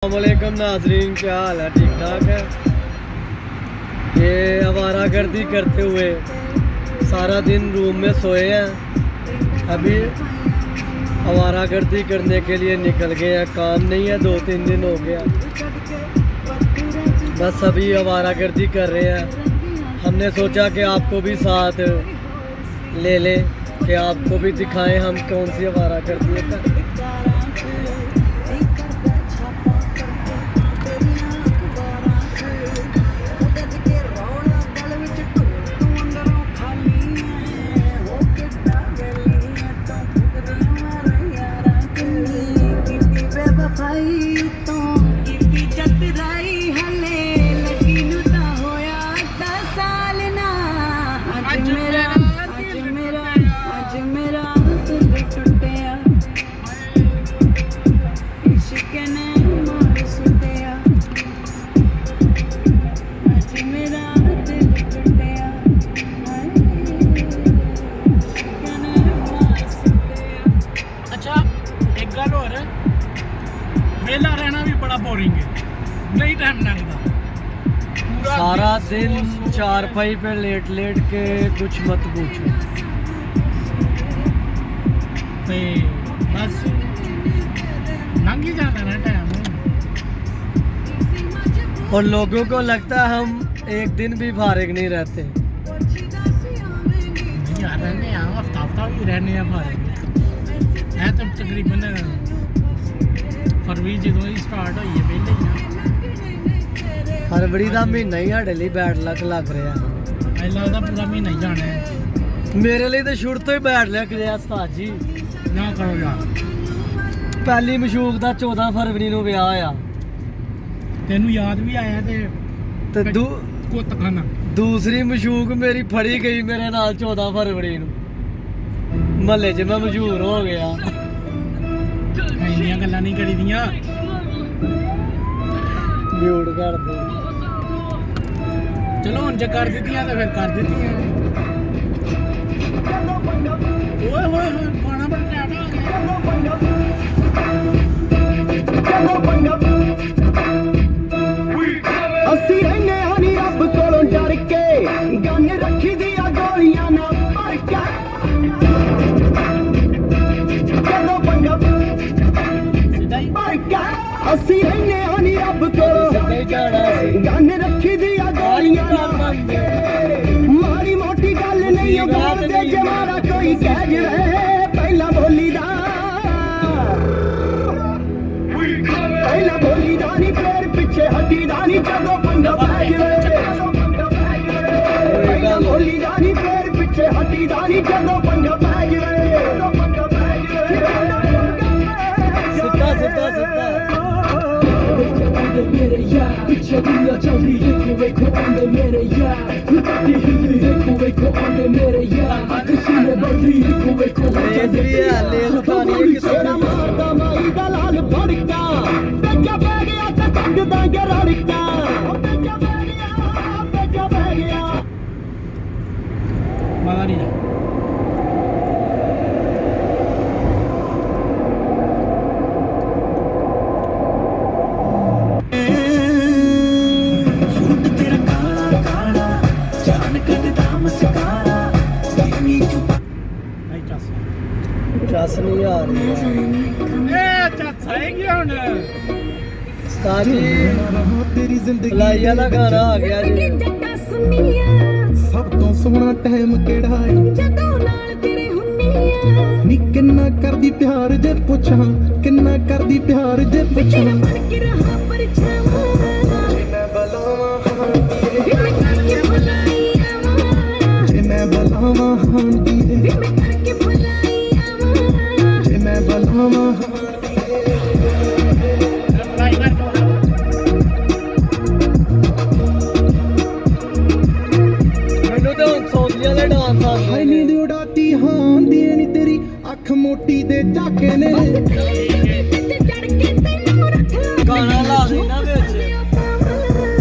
अस्सलामुअलैकुम नाज़रीन, क्या हाल है? ठीक ठाक है। ये आवारागर्दी करते हुए सारा दिन रूम में सोए हैं। अभी आवारागर्दी करने के लिए निकल गए हैं। काम नहीं है, 2-3 दिन हो गया। बस अभी आवारागर्दी कर रहे हैं। हमने सोचा कि आपको भी साथ ले लें, कि आपको भी दिखाएं हम कौन सी आवारागर्दी करते हैं। वेला रहना भी बड़ा बोरिंग है, नहीं टाइम लगता। सारा दिन चारपाई पे लेट लेट के कुछ मत पूछो। ते बस लंघ ही जाता ना टाइम। और लोगों को लगता है हम एक दिन भी फारिग नहीं रहते। नहीं यार, रहने हफ्ता हफ्ता भी रहने फारिग है। तो तकरीबन फरवरी जो स्टार्ट हुई है पहले ही फरवरी का महीना ही साढ़े लिए बैड लक लग रहा है। ऐ लगता पूरा महीना ही जाना है। मेरे लिए तो शुरू तो ही बैड लक रहा उस्ताद जी। ना करो यार, पहली मशूक का 14 फरवरी को ब्याह आया। तेनू याद भी आया ते कुत खाना। दूसरी मशूक मेरी फड़ी गई मेरे नाल 14 फरवरी को। महल्ले च मैं मशहूर हो गया। ਇੰਨੀਆਂ ਗੱਲਾਂ ਨਹੀਂ ਕਰੀ ਦੀਆਂ। ਮਿਊਟ ਕਰ ਦੇ। ਚਲੋ ਹੁਣ ਜੇ ਕਰ ਦਿੱਤੀਆਂ ਤਾਂ ਫਿਰ ਕਰ ਦਿੱਤੀਆਂ। ਓਏ ਹੋਏ ਹੋਏ, ਖਾਣਾ ਬੜਾ ਟਾਈਟ ਆ ਗਿਆ। ਅਸੀਂ ਰਹਿੰਦੇ ਹਾਂ ਨੀ ਰੱਬ ਕੋਲੋਂ ਡਰ ਕੇ, ਗੰਨ ਰੱਖੀ ਦੀਆਂ ਗੋਲੀਆਂ ਨਾ ਭਰ ਕੇ। ਅਸੀਂ ਰਹਿੰਦੇ ਹਾਂ ਨੀ ਰੱਬ ਕੋਲੋਂ, ਗੰਨ ਰੱਖੀ ਦੀਆਂ ਗੋਲੀਆਂ ਨਾ ਮਾੜੀ ਮੋਟੀ ਗੱਲ ਨਹੀਂ ਬੋਲਦੇ। ਜੇ ਮਾਰਾ ਕੋਈ ਕਹਿ ਜਵੇ ਪਹਿਲਾਂ ਬੋਲੀ ਦਾ, ਪਹਿਲਾਂ ਬੋਲੀ ਦਾ ਨੀ ਫੇਰ ਪਿੱਛੇ ਹੱਟੀ ਦਾ ਨੀ। ਜਦੋਂ ਪੰਗਾ ਪੈ ਜਵੇ ਪਹਿਲਾਂ ਬੋਲੀ ਦਾ ਨੀ ਫੇਰ ਪਿੱਛੇ ਹੱਟੀ ਦਾ ਨੀ। ਜਦੋਂ ਪੰਗਾ ਪੈ ਜਵੇ ਸਿੱਧਾ ਸਿੱਧਾ मेरे यार पीछे दुनिया चल रही देखो देखो आंदे मेरे यार लुटाती हिली देखो देखो आंदे मेरे यार किसी ने बढ़ी देखो देखो लेस भी है, लेस खानी है किसी ने। मारदा माई दा लाल भड़का बेचा पै गया ते कट दांगे रड़का। बेचा पै गया ਮਜ਼ਾ ਨਹੀਂ ਆਇਆ। ਚੱਸ ਨਹੀਂ ਆ ਰਹੀ ਹੈ। ਚੱਸ ਆਏਗੀ ਹੁਣ। ਉਸਤਾਦ ਜੀ ਤੇਰੀ ਜ਼ਿੰਦਗੀ ਭਲਾਈ ਵਾਲਾ ਗਾਣਾ ਆ ਗਿਆ ਜੀ। ਸਭ ਤੋਂ ਸੋਹਣਾ ਟਾਈਮ ਕਿਹੜਾ ਹੈ ਜਦੋਂ ਨਾਲ ਤੇਰੇ ਹੁੰਨੀ ਆ। ਨੀ ਕਿੰਨਾ ਕਰਦੀ ਪਿਆਰ ਜੇ ਪੁੱਛਾਂ, ਕਿੰਨਾ ਕਰਦੀ ਪਿਆਰ ਜੇ ਪੁੱਛਾਂ। ਤੇਰਾ ਬਣ ਕੇ ਰਹਾ ਪਰਛਾਵਾਂ, ਜੇ ਮੈਂ ਬਲਾਵਾਂ ਹਾਂ ਦੀਏ, ਵੀ ਮੈਂ ਕਰਕੇ ਭੁਲਾਈ ਆਵਾਂ। ਜੇ ਮੈਂ ਬਲਾਵਾਂ ਹਾਂ ਦੀਏ, ਵੀ ਮੈਂ ਕਰਕੇ ਭੁਲਾਈ ਆਵਾਂ। ਜੇ ਮੈਂ ਬਲਾਵਾਂ ਹਾਂ ਅਪਲਾਈ ਕਰ ਦੋ। ਮੈਨੂੰ ਤਾਂ ਹੁਣ ਸੌਂਦੀਆਂ ਦੇ ਡਾਂਸ ਹਾਏ ਆਉਂਦੇ ਨੀਂਦ ਨੇ। ਉਡਾਤੀ ਹਾਂ ਦੀ ਨੀ ਤੇਰੀ ਅੱਖ ਮੋਟੀ ਦੇ ਝਾਕੇ ਨੇ।